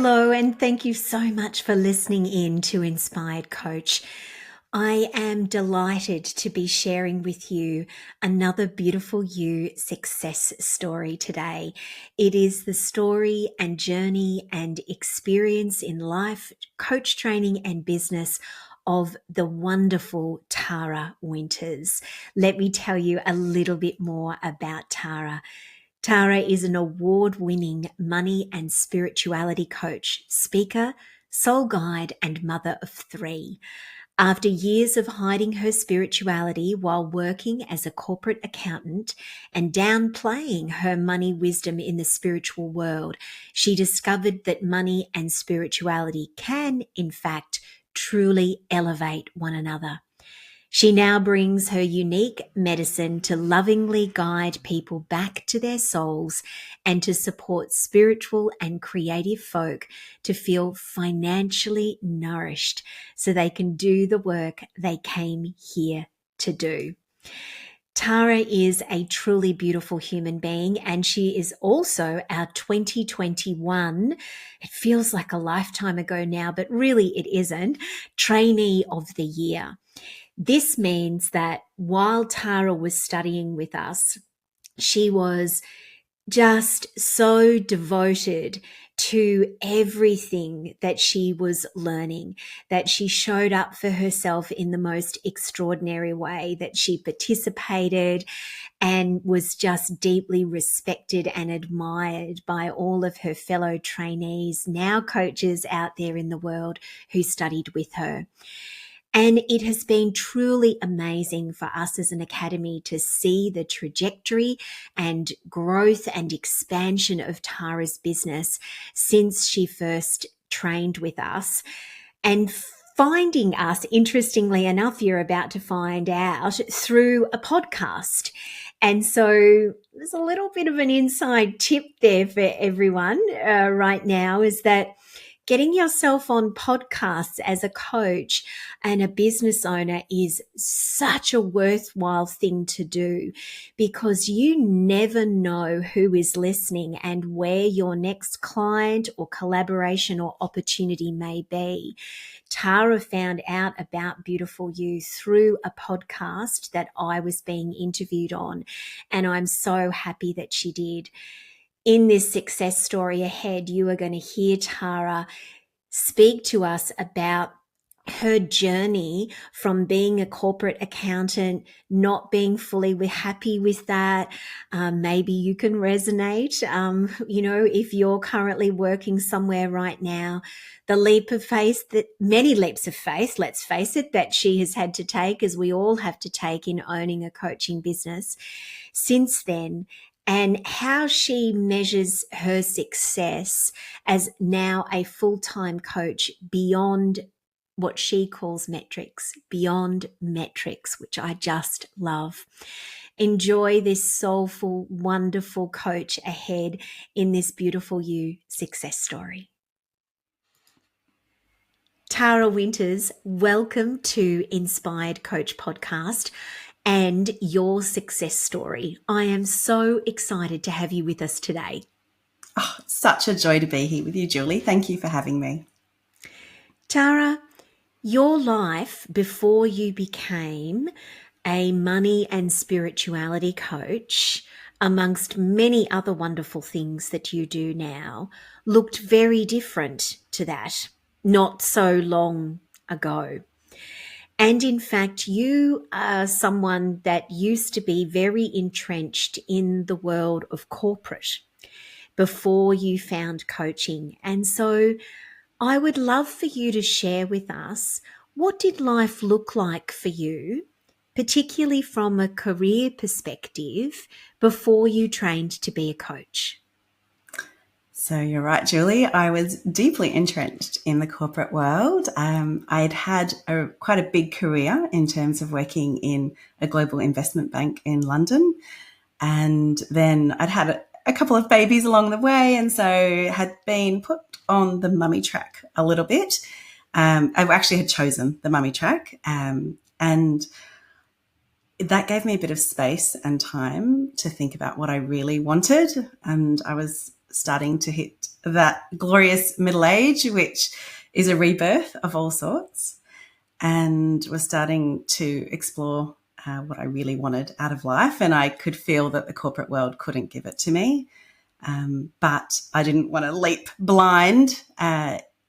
Hello, and thank you so much for listening in to Inspired Coach. I am delighted to be sharing with you another beautiful You success story today. It is the story and journey and experience in life, coach training and business of the wonderful Tara Winters. Let me tell you a little bit more about Tara. Tara is an award-winning money and spirituality coach, speaker, soul guide, and mother of 3. After years of hiding her spirituality while working as a corporate accountant and downplaying her money wisdom in the spiritual world, she discovered that money and spirituality can, in fact, truly elevate one another. She now brings her unique medicine to lovingly guide people back to their souls and to support spiritual and creative folk to feel financially nourished so they can do the work they came here to do. Tara is a truly beautiful human being, and she is also our 2021, it feels like a lifetime ago now, but really it isn't, Trainee of the Year. This means that while Tara was studying with us, she was just so devoted to everything that she was learning, that she showed up for herself in the most extraordinary way, that she participated and was just deeply respected and admired by all of her fellow trainees, now coaches out there in the world who studied with her. And it has been truly amazing for us as an academy to see the trajectory and growth and expansion of Tara's business since she first trained with us. And finding us, interestingly enough, you're about to find out, through a podcast. And so there's a little bit of an inside tip there for everyone right now, is that getting yourself on podcasts as a coach and a business owner is such a worthwhile thing to do, because you never know who is listening and where your next client or collaboration or opportunity may be. Tara found out about Beautiful You through a podcast that I was being interviewed on, and I'm so happy that she did. In this success story ahead, you are going to hear Tara speak to us about her journey from being a corporate accountant, not being fully happy with that. Maybe you can resonate, if you're currently working somewhere right now. The leap of faith, that many leaps of faith, let's face it, that she has had to take, as we all have to take in owning a coaching business since then, and how she measures her success as now a full-time coach beyond what she calls metrics, beyond metrics, which I just love. Enjoy this soulful, wonderful coach ahead in this Beautiful You success story. Tara Winters, welcome to Inspired Coach Podcast and your success story. I am so excited to have you with us today. Oh, such a joy to be here with you, Julie. Thank you for having me. Tara, your life before you became a money and spirituality coach, amongst many other wonderful things that you do now, looked very different to that not so long ago. And in fact, you are someone that used to be very entrenched in the world of corporate before you found coaching. And so I would love for you to share with us, what did life look like for you, particularly from a career perspective, before you trained to be a coach? So you're right, Julie. I was deeply entrenched in the corporate world. I'd had quite a big career in terms of working in a global investment bank in London. And then I'd had a couple of babies along the way, and so had been put on the mummy track a little bit. I actually had chosen the mummy track, and that gave me a bit of space and time to think about what I really wanted. And I was starting to hit that glorious middle age, which is a rebirth of all sorts, and was starting to explore what I really wanted out of life. And I could feel that the corporate world couldn't give it to me. But I didn't want to leap blind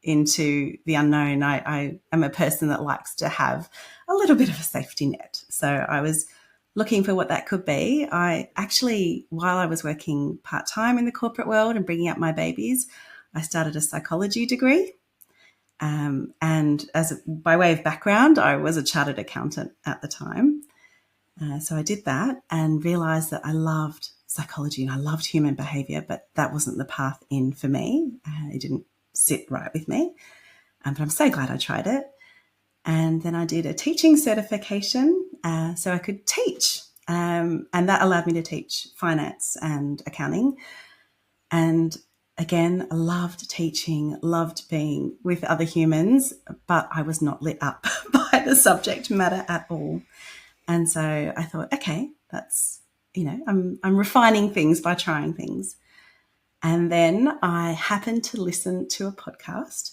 into the unknown. I am a person that likes to have a little bit of a safety net. So I was looking for what that could be. I actually, while I was working part-time in the corporate world and bringing up my babies, I started a psychology degree. And by way of background, I was a chartered accountant at the time. So I did that and realised that I loved psychology and I loved human behaviour, but that wasn't the path in for me. It didn't sit right with me. But I'm so glad I tried it. And then I did a teaching certification so I could teach. And that allowed me to teach finance and accounting. And again, I loved teaching, loved being with other humans, but I was not lit up by the subject matter at all. And so I thought, okay, that's, I'm refining things by trying things. And then I happened to listen to a podcast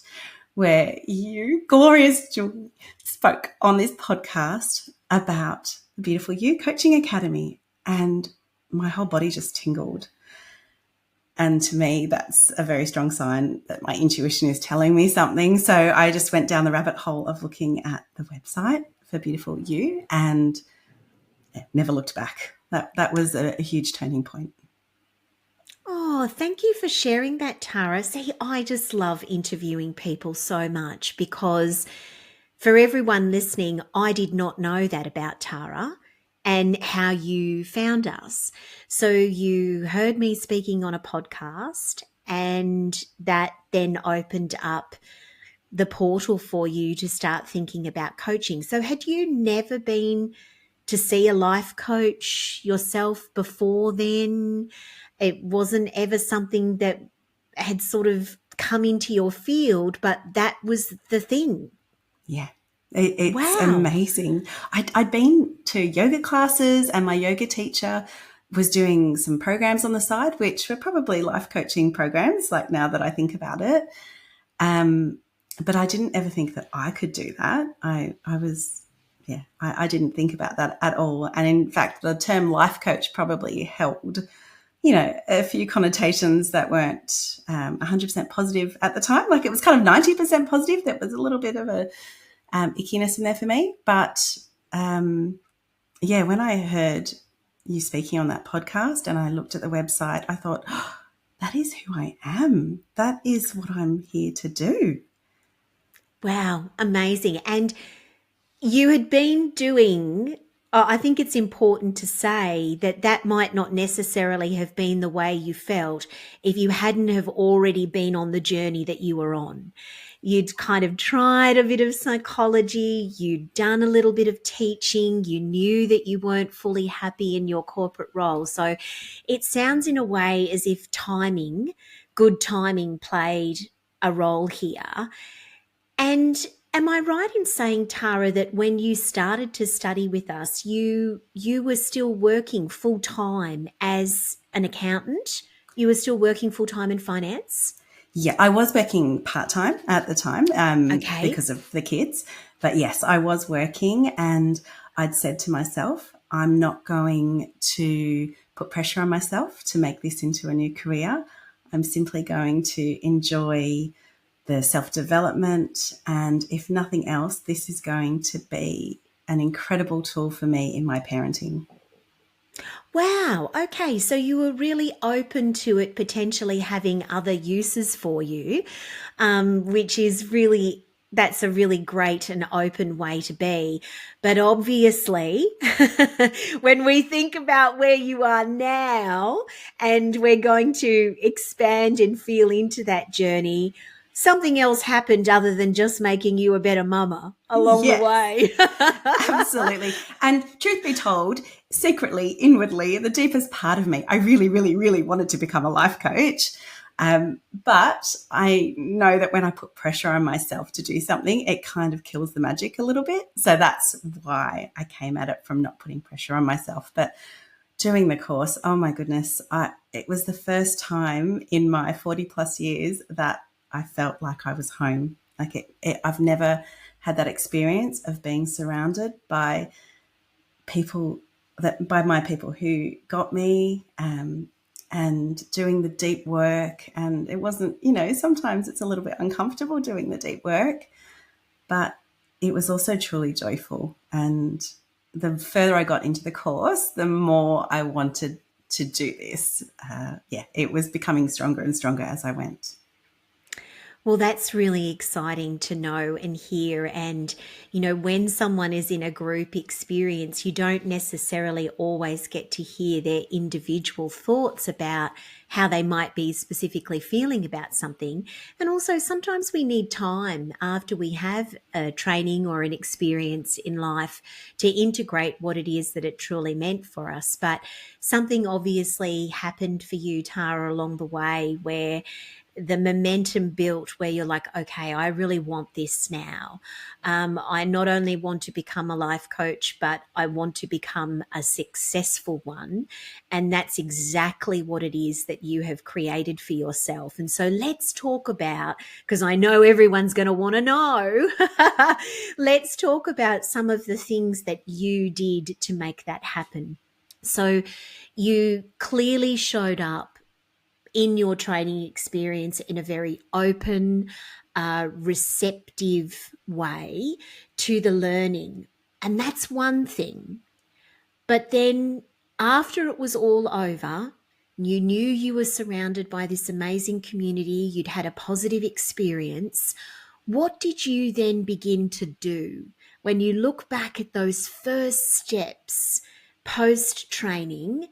where you, glorious Julie, spoke on this podcast about the beautiful You Coaching Academy, and my whole body just tingled. And to me, that's a very strong sign that my intuition is telling me something. So I just went down the rabbit hole of looking at the website for Beautiful You and never looked back. That was a huge turning point. Oh, thank you for sharing that, Tara. See, I just love interviewing people so much because for everyone listening, I did not know that about Tara and how you found us. So you heard me speaking on a podcast, and that then opened up the portal for you to start thinking about coaching. So had you never been to see a life coach yourself before then? It wasn't ever something that had sort of come into your field, but that was the thing. Yeah, it's Wow. amazing. I'd been to yoga classes, and my yoga teacher was doing some programs on the side, which were probably life coaching programs, like now that I think about it. But I didn't ever think that I could do that. I didn't think about that at all. And in fact, the term life coach probably held, a few connotations that weren't 100% positive at the time. Like it was kind of 90% positive. That was a little bit of a ickiness in there for me. But when I heard you speaking on that podcast and I looked at the website, I thought, oh, that is who I am. That is what I'm here to do. Wow, amazing. And you had been doing, I think it's important to say that might not necessarily have been the way you felt if you hadn't have already been on the journey that you were on. You'd kind of tried a bit of psychology, you'd done a little bit of teaching, you knew that you weren't fully happy in your corporate role. So it sounds in a way as if good timing played a role here. And am I right in saying, Tara, that when you started to study with us, you were still working full-time as an accountant? You were still working full-time in finance? Yeah, I was working part-time at the time because of the kids. But yes, I was working, and I'd said to myself, I'm not going to put pressure on myself to make this into a new career. I'm simply going to enjoy the self-development, and if nothing else, this is going to be an incredible tool for me in my parenting. Wow. Okay. So you were really open to it potentially having other uses for you, which is really, that's a really great and open way to be. But obviously, when we think about where you are now and we're going to expand and feel into that journey, something else happened other than just making you a better mama along the way. Absolutely. And truth be told, secretly, inwardly, the deepest part of me, I really, really, really wanted to become a life coach. But I know that when I put pressure on myself to do something, it kind of kills the magic a little bit. So that's why I came at it from not putting pressure on myself. But doing the course, oh my goodness, it was the first time in my 40 plus years that I felt like I was home. Like I've never had that experience of being surrounded by my people who got me, and doing the deep work. And it wasn't, sometimes it's a little bit uncomfortable doing the deep work, but it was also truly joyful. And the further I got into the course, the more I wanted to do this. It was becoming stronger and stronger as I went. Well, that's really exciting to know and hear. And, when someone is in a group experience, you don't necessarily always get to hear their individual thoughts about how they might be specifically feeling about something. And also, sometimes we need time after we have a training or an experience in life to integrate what it is that it truly meant for us. But something obviously happened for you, Tara, along the way where the momentum built where you're like, okay, I really want this now. I not only want to become a life coach, but I want to become a successful one. And that's exactly what it is that you have created for yourself. And so let's talk about, because I know everyone's going to want to know, let's talk about some of the things that you did to make that happen. So you clearly showed up in your training experience in a very open, receptive way to the learning. And that's one thing. But then after it was all over, you knew you were surrounded by this amazing community, you'd had a positive experience. What did you then begin to do when you look back at those first steps post-training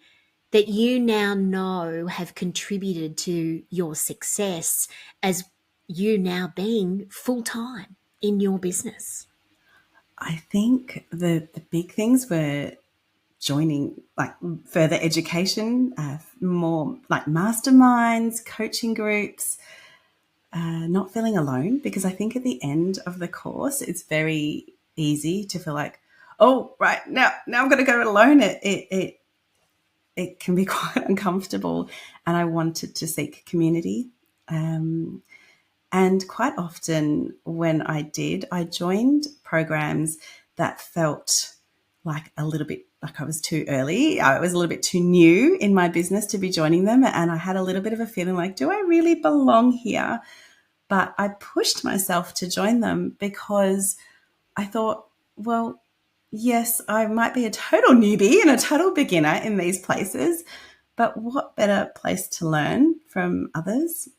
that you now know have contributed to your success as you now being full-time in your business? I think the big things were joining like further education, more like masterminds, coaching groups, not feeling alone, because I think at the end of the course, it's very easy to feel like, oh, right, now I'm going to go it alone. It can be quite uncomfortable, and I wanted to seek community. And quite often when I did, I joined programs that felt like a little bit like I was too early. I was a little bit too new in my business to be joining them. And I had a little bit of a feeling like, do I really belong here? But I pushed myself to join them because I thought, well, yes, I might be a total newbie and a total beginner in these places, but what better place to learn from others?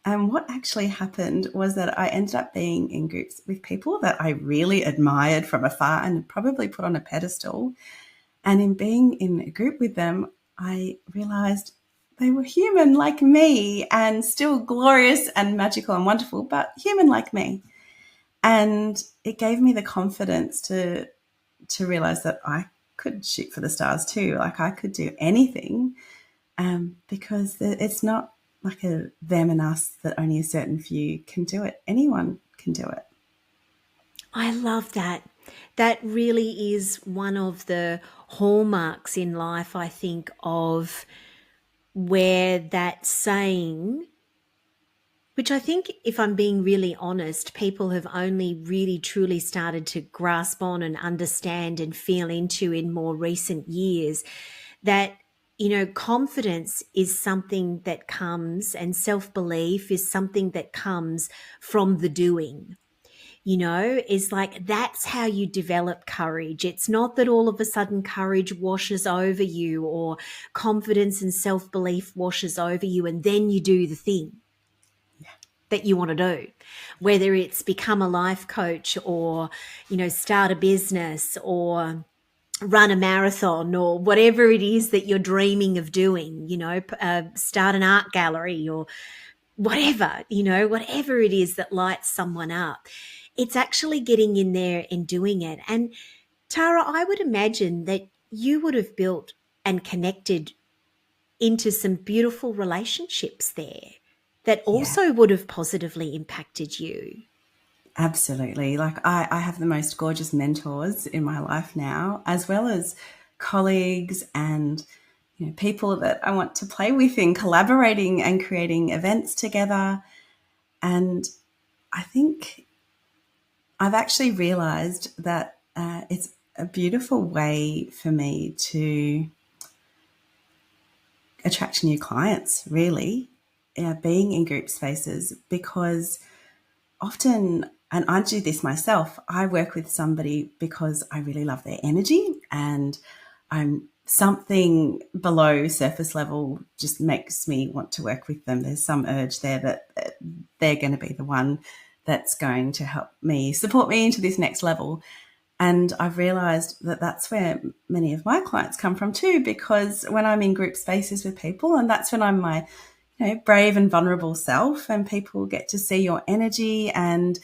And what actually happened was that I ended up being in groups with people that I really admired from afar and probably put on a pedestal. And in being in a group with them, I realized they were human like me and still glorious and magical and wonderful, but human like me. And it gave me the confidence to realize that I could shoot for the stars too. Like I could do anything, because it's not like a them and us that only a certain few can do it. Anyone can do it. I love that. That really is one of the hallmarks in life, I think, of where that saying, which I think, if I'm being really honest, people have only really truly started to grasp on and understand and feel into in more recent years, that confidence is something that comes, and self-belief is something that comes from the doing. Is like, that's how you develop courage. It's not that all of a sudden courage washes over you or confidence and self-belief washes over you and then you do the thing that you want to do, whether it's become a life coach or, start a business or run a marathon or whatever it is that you're dreaming of doing, start an art gallery or whatever, whatever it is that lights someone up. It's actually getting in there and doing it. And Tara, I would imagine that you would have built and connected into some beautiful relationships there that Yeah, also would have positively impacted you. absolutely. Like I have the most gorgeous mentors in my life now, as well as colleagues and people that I want to play with in collaborating and creating events together. And I think I've actually realized that it's a beautiful way for me to attract new clients, really, being in group spaces, because often, and I do this myself, I work with somebody because I really love their energy, and I'm something below surface level just makes me want to work with them. There's some urge there that they're going to be the one that's going to help me, support me into this next level. And I've realized that that's where many of my clients come from too, because when I'm in group spaces with people, and that's when I'm my brave and vulnerable self, and people get to see your energy. And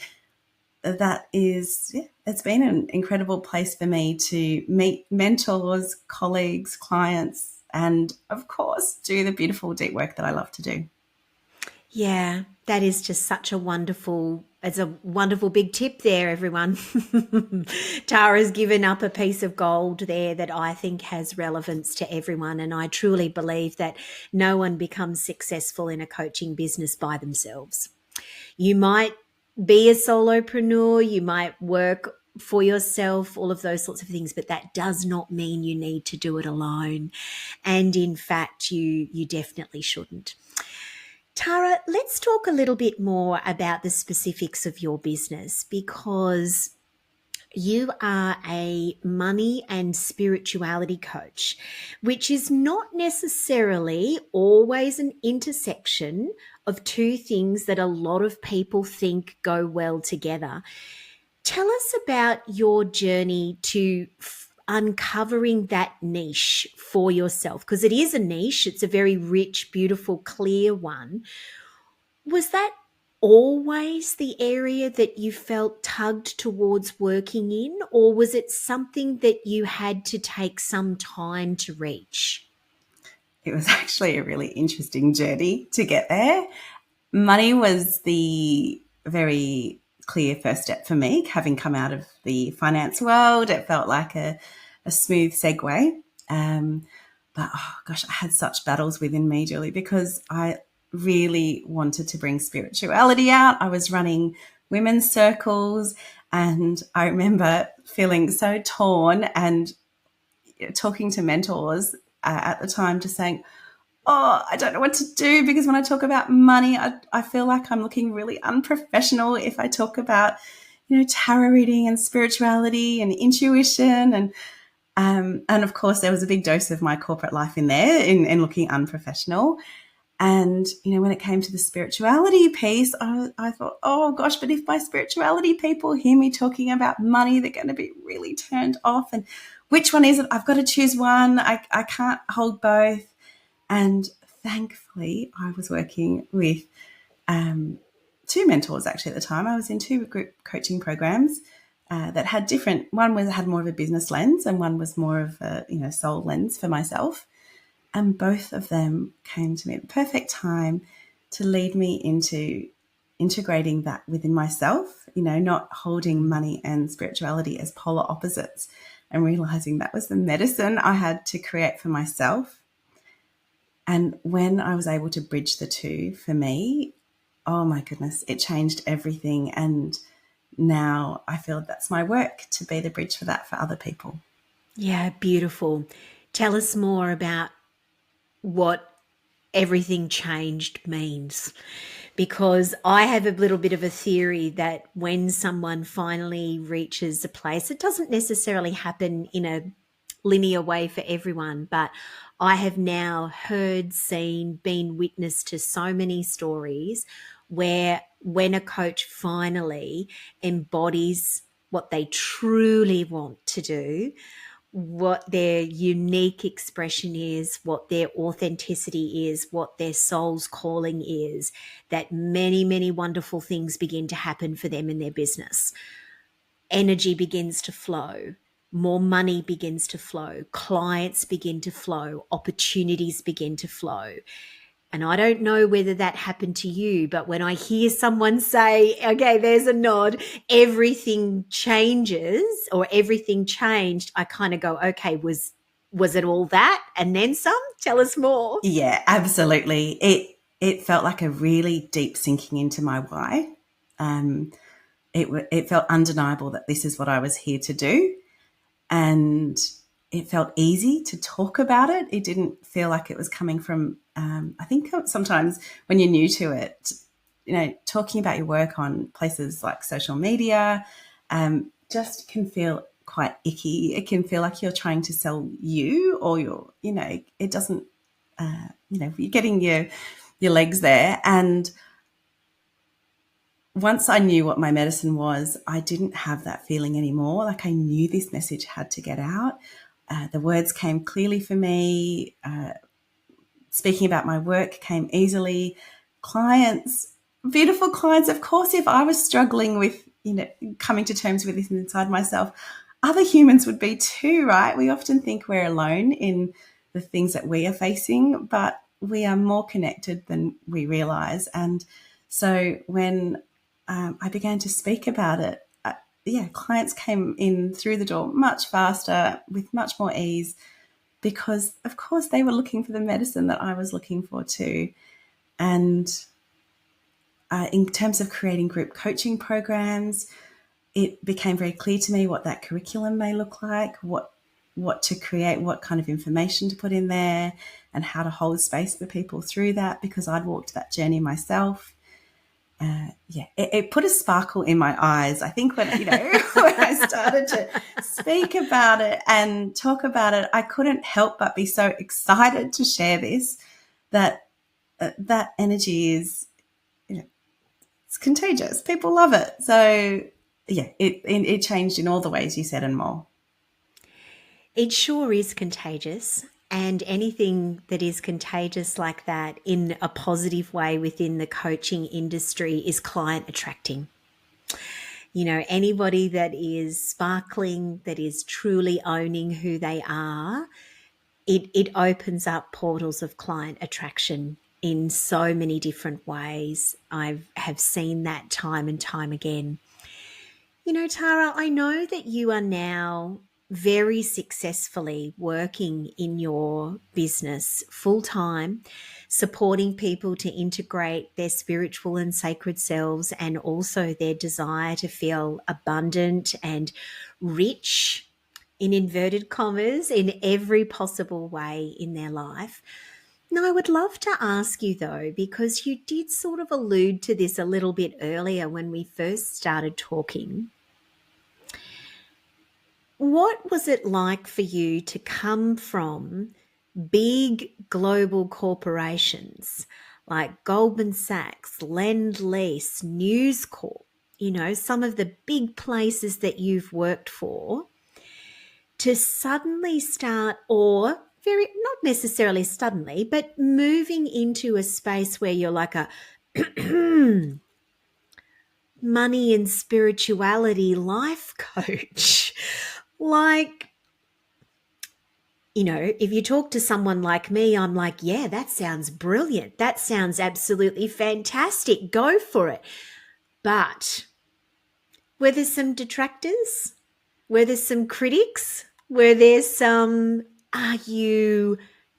that is, it's been an incredible place for me to meet mentors, colleagues, clients, and of course, do the beautiful deep work that I love to do. Yeah, that is just such a wonderful, it's a wonderful big tip there, everyone. Tara's given up a piece of gold there that I think has relevance to everyone. And I truly believe that no one becomes successful in a coaching business by themselves. You might be a solopreneur, you might work for yourself, all of those sorts of things, but that does not mean you need to do it alone. And in fact, you definitely shouldn't. Tara, let's talk a little bit more about the specifics of your business, because you are a money and spirituality coach, which is not necessarily always an intersection of two things that a lot of people think go well together. Tell us about your journey to uncovering that niche for yourself, because it is a niche. It's a very rich, beautiful, clear one. Was that always the area that you felt tugged towards working in, or was it something that you had to take some time to reach? It was actually a really interesting journey to get there. Money was the very clear first step for me. Having come out of the finance world, it felt like a smooth segue. But oh gosh, I had such battles within me, Julie, because I really wanted to bring spirituality out. I was running women's circles, and I remember feeling so torn and talking to mentors at the time, just saying, oh, I don't know what to do, because when I talk about money, I feel like I'm looking really unprofessional if I talk about, tarot reading and spirituality and intuition. And of course, there was a big dose of my corporate life in there in looking unprofessional. And, when it came to the spirituality piece, I thought, oh gosh, but if my spirituality people hear me talking about money, they're going to be really turned off. And which one is it? I've got to choose one. I can't hold both. And thankfully, I was working with two mentors actually at the time. I was in two group coaching programs that had different. One had more of a business lens, and one was more of a soul lens for myself. And both of them came to me at the perfect time to lead me into integrating that within myself. Not holding money and spirituality as polar opposites, and realizing that was the medicine I had to create for myself. And when I was able to bridge the two for me, oh my goodness, it changed everything. And now I feel that's my work, to be the bridge for that for other people. Yeah, beautiful. Tell us more about what everything changed means, because I have a little bit of a theory that when someone finally reaches a place, it doesn't necessarily happen in a linear way for everyone, but I have now heard, seen, been witness to so many stories where when a coach finally embodies what they truly want to do, what their unique expression is, what their authenticity is, what their soul's calling is, that many, many wonderful things begin to happen for them in their business. Energy begins to flow, more money begins to flow, clients begin to flow, opportunities begin to flow. And I don't know whether that happened to you, but when I hear someone say, okay, there's a nod, everything changes or everything changed, I kind of go, okay, was it all that and then some? Tell us more. Yeah, absolutely. It felt like a really deep sinking into my why. It felt undeniable that this is what I was here to do, and it felt easy to talk about it. It didn't feel like it was coming from. I think sometimes when you're new to it, talking about your work on places like social media, just can feel quite icky. It can feel like you're trying to sell you, or it doesn't. You're getting your legs there. And once I knew what my medicine was, I didn't have that feeling anymore. Like, I knew this message had to get out. The words came clearly for me. Speaking about my work came easily. Clients, beautiful clients. Of course, if I was struggling with, coming to terms with this inside myself, other humans would be too, right? We often think we're alone in the things that we are facing, but we are more connected than we realize. And so when I began to speak about it, clients came in through the door much faster, with much more ease, because, of course, they were looking for the medicine that I was looking for too. And in terms of creating group coaching programs, it became very clear to me what that curriculum may look like, what to create, what kind of information to put in there, and how to hold space for people through that, because I'd walked that journey myself. It put a sparkle in my eyes. I think when I started to speak about it and talk about it, I couldn't help but be so excited to share this, that that energy is, it's contagious. People love it. So it changed in all the ways you said and more. It sure is contagious. And anything that is contagious like that in a positive way within the coaching industry is client attracting. Anybody that is sparkling, that is truly owning who they are, it opens up portals of client attraction in so many different ways. I have seen that time and time again. Tara, I know that you are now very successfully working in your business full-time, supporting people to integrate their spiritual and sacred selves, and also their desire to feel abundant and rich, in inverted commas, in every possible way in their life. Now, I would love to ask you, though, because you did sort of allude to this a little bit earlier when we first started talking. What was it like for you to come from big global corporations like Goldman Sachs, Lend-Lease, News Corp, some of the big places that you've worked for, to suddenly start, or not necessarily suddenly, but moving into a space where you're like a money and spirituality life coach? Like, if you talk to someone like me, I'm like, yeah, that sounds brilliant. That sounds absolutely fantastic. Go for it. But were there some detractors? Were there some critics? Were there some, are you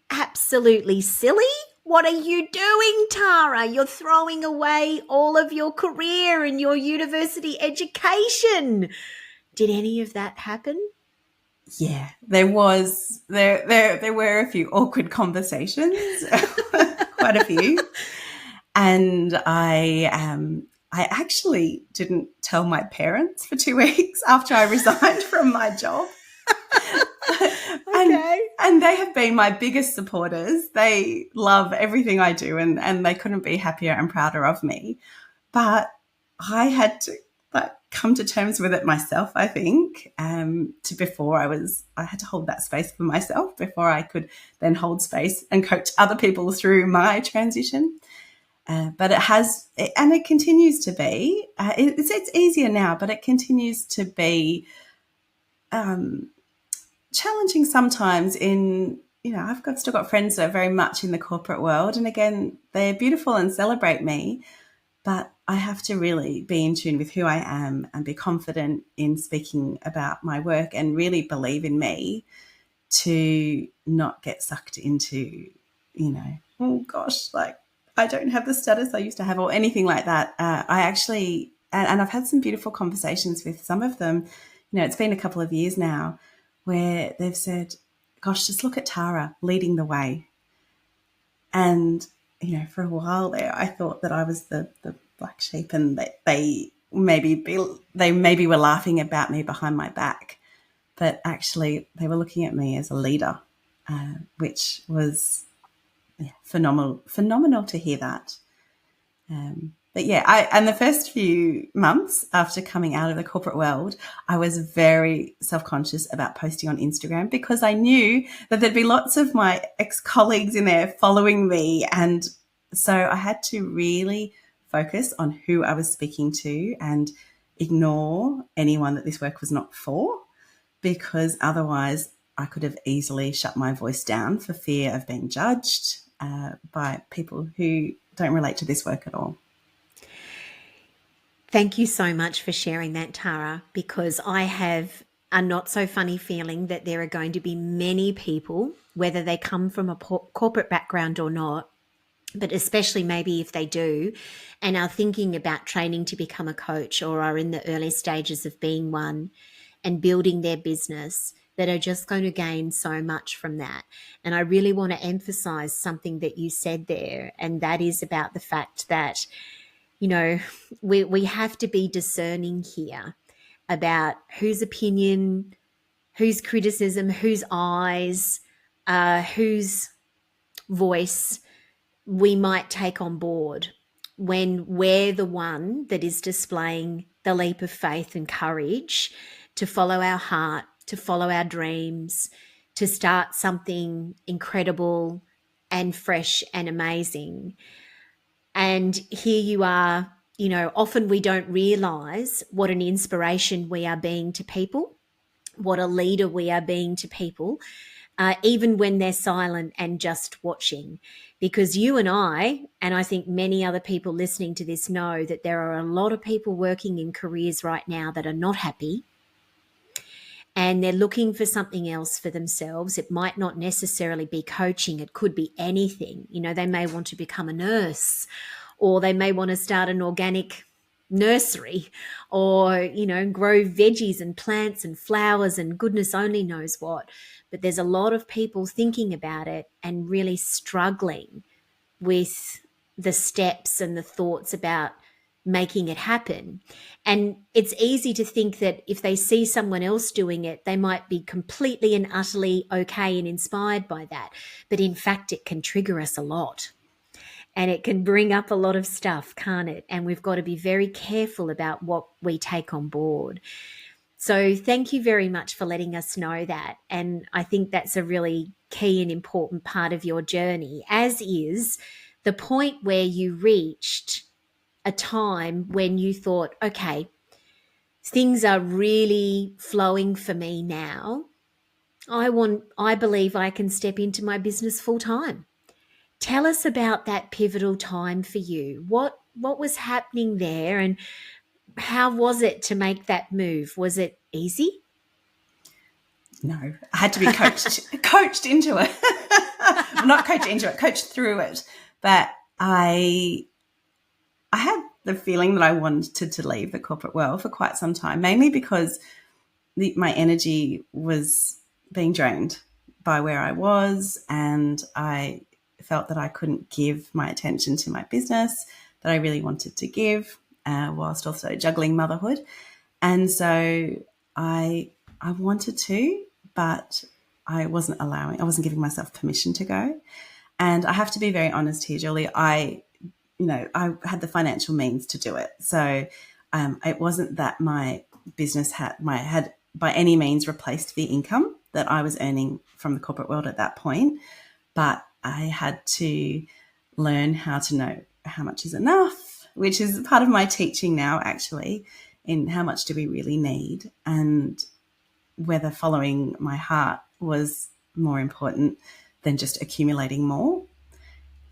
absolutely silly? What are you doing, Tara? You're throwing away all of your career and your university education. Did any of that happen? Yeah, there were a few awkward conversations, quite a few. And I actually didn't tell my parents for 2 weeks after I resigned from my job. Okay. And they have been my biggest supporters. They love everything I do, and they couldn't be happier and prouder of me. But I had to come to terms with it myself, I think. I had to hold that space for myself before I could then hold space and coach other people through my transition. But it continues to be. It's easier now, but it continues to be challenging sometimes. I've still got friends that are very much in the corporate world, and again, they're beautiful and celebrate me. But I have to really be in tune with who I am and be confident in speaking about my work, and really believe in me to not get sucked into, oh gosh, like I don't have the status I used to have or anything like that. I actually, and I've had some beautiful conversations with some of them. It's been a couple of years now where they've said, gosh, just look at Tara leading the way. And, for a while there, I thought that I was the black sheep and that they maybe were laughing about me behind my back. But actually they were looking at me as a leader, which was phenomenal to hear that. But and the first few months after coming out of the corporate world, I was very self-conscious about posting on Instagram because I knew that there'd be lots of my ex-colleagues in there following me. And so I had to really focus on who I was speaking to and ignore anyone that this work was not for, because otherwise I could have easily shut my voice down for fear of being judged by people who don't relate to this work at all. Thank you so much for sharing that, Tara, because I have a not so funny feeling that there are going to be many people, whether they come from a corporate background or not, but especially maybe if they do and are thinking about training to become a coach or are in the early stages of being one and building their business, that are just going to gain so much from that. And I really want to emphasize something that you said there, and that is about the fact that, we have to be discerning here about whose opinion, whose criticism, whose eyes, whose voice we might take on board when we're the one that is displaying the leap of faith and courage to follow our heart, to follow our dreams, to start something incredible and fresh and amazing. And here you are, often we don't realize what an inspiration we are being to people, what a leader we are being to people, even when they're silent and just watching. Because you and I think many other people listening to this know that there are a lot of people working in careers right now that are not happy, and they're looking for something else for themselves. It might not necessarily be coaching. It could be anything. They may want to become a nurse, or they may want to start an organic nursery, or, grow veggies and plants and flowers and goodness only knows what. But there's a lot of people thinking about it and really struggling with the steps and the thoughts about making it happen. And it's easy to think that if they see someone else doing it, they might be completely and utterly okay and inspired by that. But in fact, it can trigger us a lot. And it can bring up a lot of stuff, can't it? And we've got to be very careful about what we take on board. So thank you very much for letting us know that. And I think that's a really key and important part of your journey, as is the point where you reached a time when you thought, okay, things are really flowing for me now. I believe I can step into my business full time. Tell us about that pivotal time for you. What was happening there, and how was it to make that move? Was it easy? No, I had to be coached into it. Well, not coached into it, coached through it. But I had the feeling that I wanted to leave the corporate world for quite some time, mainly because my energy was being drained by where I was, and I felt that I couldn't give my attention to my business that I really wanted to give, whilst also juggling motherhood. And so I wanted to, but I wasn't giving myself permission to go. And I have to be very honest here, Julie, I had the financial means to do it. So it wasn't that my business had by any means replaced the income that I was earning from the corporate world at that point. But I had to learn how to know how much is enough, which is part of my teaching now, actually, in how much do we really need, and whether following my heart was more important than just accumulating more.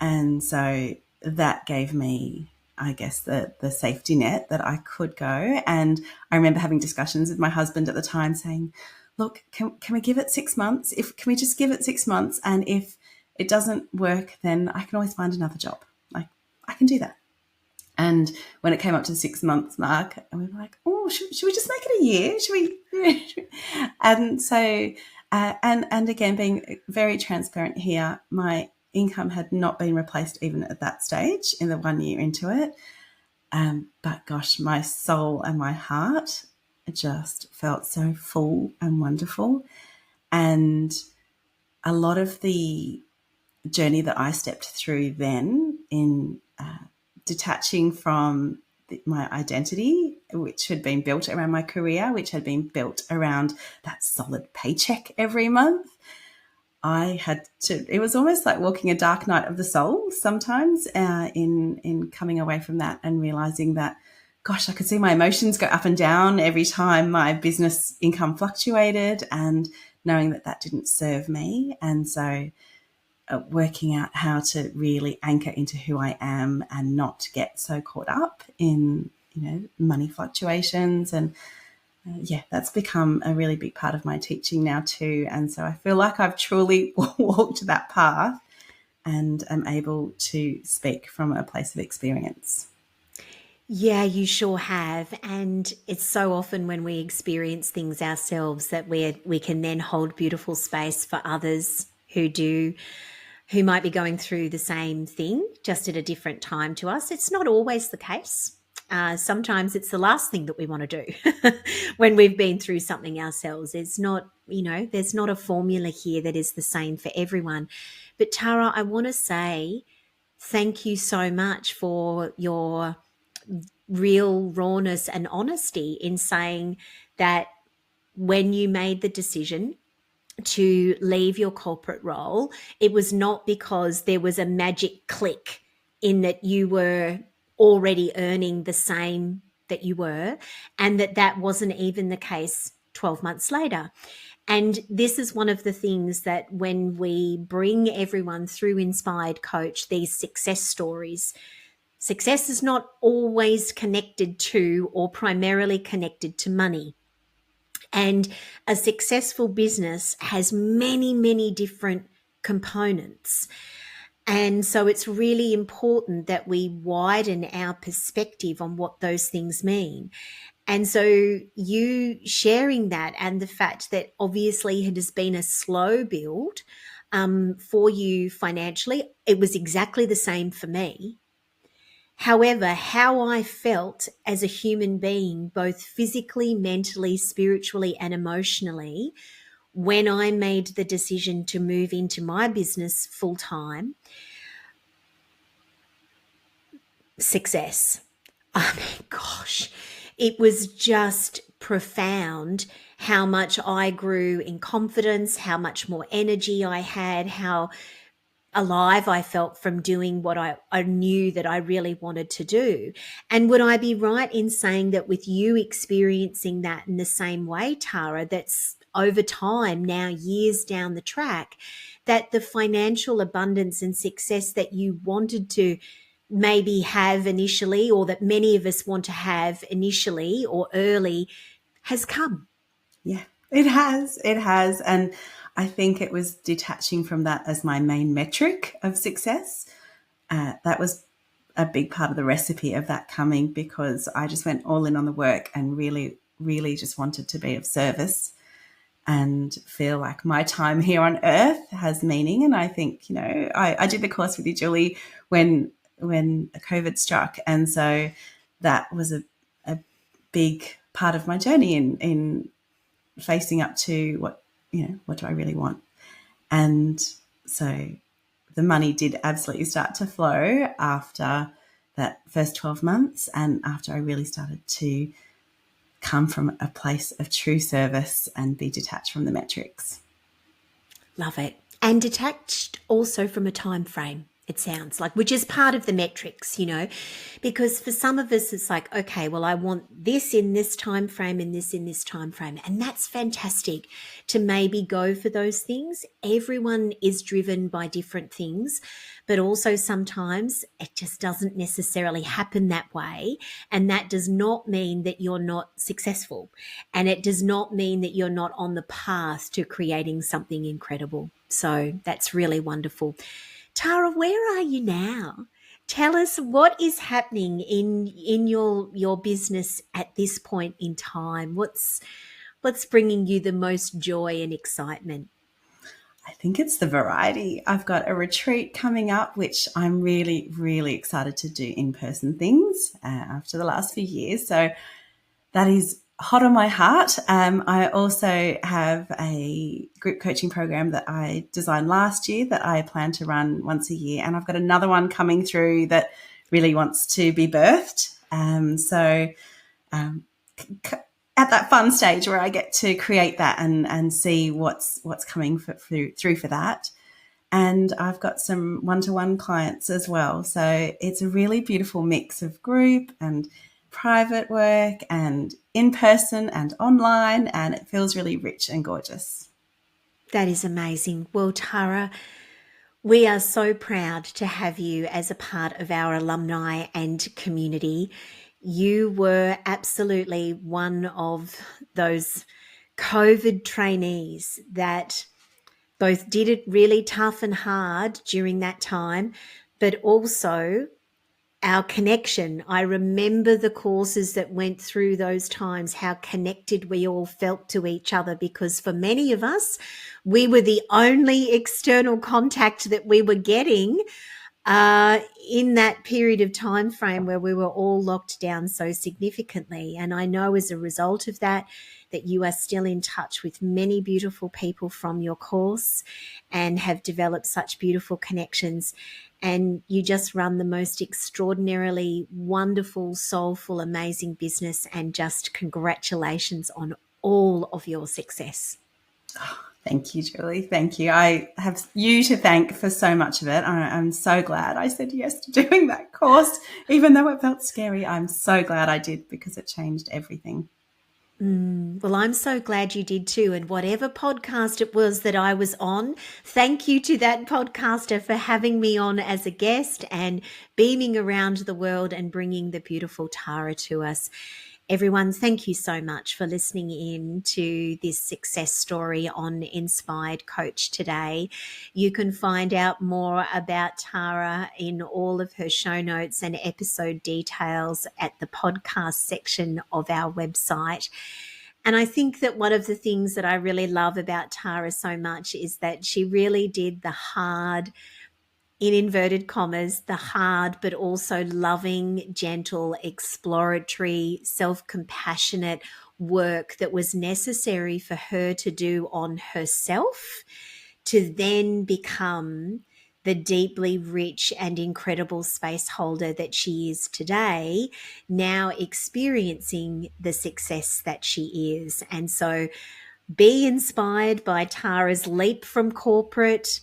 And so that gave me, I guess, the safety net that I could go. And I remember having discussions with my husband at the time saying, look, can we give it 6 months? Can we just give it 6 months? And if it doesn't work, then I can always find another job. Like, I can do that. And when it came up to the 6 months mark, and we were like, oh, should we just make it a year? Should we? And so, and again, being very transparent here, my income had not been replaced even at that stage in the 1 year into it. But gosh, my soul and my heart just felt so full and wonderful. And a lot of the journey that I stepped through then in detaching from my identity, which had been built around my career, which had been built around that solid paycheck every month, I had to, it was almost like walking a dark night of the soul sometimes in coming away from that and realizing that, gosh, I could see my emotions go up and down every time my business income fluctuated, and knowing that that didn't serve me. And so working out how to really anchor into who I am and not get so caught up in, money fluctuations. And that's become a really big part of my teaching now too. And so I feel like I've truly walked that path and am able to speak from a place of experience. Yeah, you sure have. And it's so often when we experience things ourselves that we can then hold beautiful space for others who might be going through the same thing, just at a different time to us. It's not always the case. Sometimes it's the last thing that we want to do when we've been through something ourselves. It's not, there's not a formula here that is the same for everyone. But Tara, I want to say thank you so much for your real rawness and honesty in saying that when you made the decision to leave your corporate role, it was not because there was a magic click in that you were already earning the same that you were, and that wasn't even the case 12 months later. And this is one of the things that when we bring everyone through Inspired Coach, these success stories, success is not always connected to or primarily connected to money. And a successful business has many, many different components. And so it's really important that we widen our perspective on what those things mean. And so you sharing that, and the fact that obviously it has been a slow build for you financially, it was exactly the same for me. However, how I felt as a human being, both physically, mentally, spiritually, and emotionally, when I made the decision to move into my business full time, success. I mean, gosh, it was just profound how much I grew in confidence, how much more energy I had, how alive I felt from doing what I knew that I really wanted to do. And would I be right in saying that with you experiencing that in the same way, Tara, that's over time now, years down the track, that the financial abundance and success that you wanted to maybe have initially, or that many of us want to have initially or early, has come? Yeah, it has. It has. And I think it was detaching from that as my main metric of success. That was a big part of the recipe of that coming, because I just went all in on the work and really, really just wanted to be of service and feel like my time here on earth has meaning. And I think, I did the course with you, Julie, when COVID struck. And so that was a big part of my journey in facing up to what do I really want. And so the money did absolutely start to flow after that first 12 months, and after I really started to come from a place of true service and be detached from the metrics. Love it. And detached also from a time frame. it sounds like, which is part of the metrics, because for some of us it's like, okay, well, I want this in this time frame and this in this time frame, and that's fantastic to maybe go for those things. Everyone is driven by different things, but also sometimes it just doesn't necessarily happen that way, and that does not mean that you're not successful, and it does not mean that you're not on the path to creating something incredible. So that's really wonderful. Tara, where are you now? Tell us what is happening in your business at this point in time. What's bringing you the most joy and excitement? I think it's the variety. I've got a retreat coming up, which I'm really, really excited to do in-person things after the last few years. So that is hot on my heart. I also have a group coaching program that I designed last year that I plan to run once a year. And I've got another one coming through that really wants to be birthed. At that fun stage where I get to create that and see what's coming through for that. And I've got some one-to-one clients as well. So it's a really beautiful mix of group and private work and in-person and online, and it feels really rich and gorgeous. That is amazing. Well, Tara, we are so proud to have you as a part of our alumni and community. You were absolutely one of those COVID trainees that both did it really tough and hard during that time, but also our connection. I remember the courses that went through those times, how connected we all felt to each other, because for many of us, we were the only external contact that we were getting in that period of time frame where we were all locked down so significantly. And I know as a result of that you are still in touch with many beautiful people from your course and have developed such beautiful connections. And you just run the most extraordinarily wonderful, soulful, amazing business. And just congratulations on all of your success. Thank you, Julie. Thank you. I have you to thank for so much of it. I'm so glad I said yes to doing that course, even though it felt scary. I'm so glad I did, because it changed everything. Well, I'm so glad you did too. And whatever podcast it was that I was on, thank you to that podcaster for having me on as a guest and beaming around the world and bringing the beautiful Tara to us. Everyone, thank you so much for listening in to this success story on Inspired Coach today. You can find out more about Tara in all of her show notes and episode details at the podcast section of our website. And I think that one of the things that I really love about Tara so much is that she really did the hard, in inverted commas, the hard but also loving, gentle, exploratory, self-compassionate work that was necessary for her to do on herself to then become the deeply rich and incredible space holder that she is today, now experiencing the success that she is. And so be inspired by Tara's leap from corporate,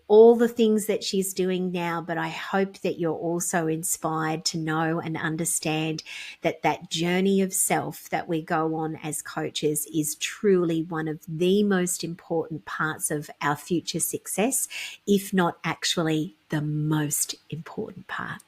all the things that she's doing now, but I hope that you're also inspired to know and understand that journey of self that we go on as coaches is truly one of the most important parts of our future success, if not actually the most important part.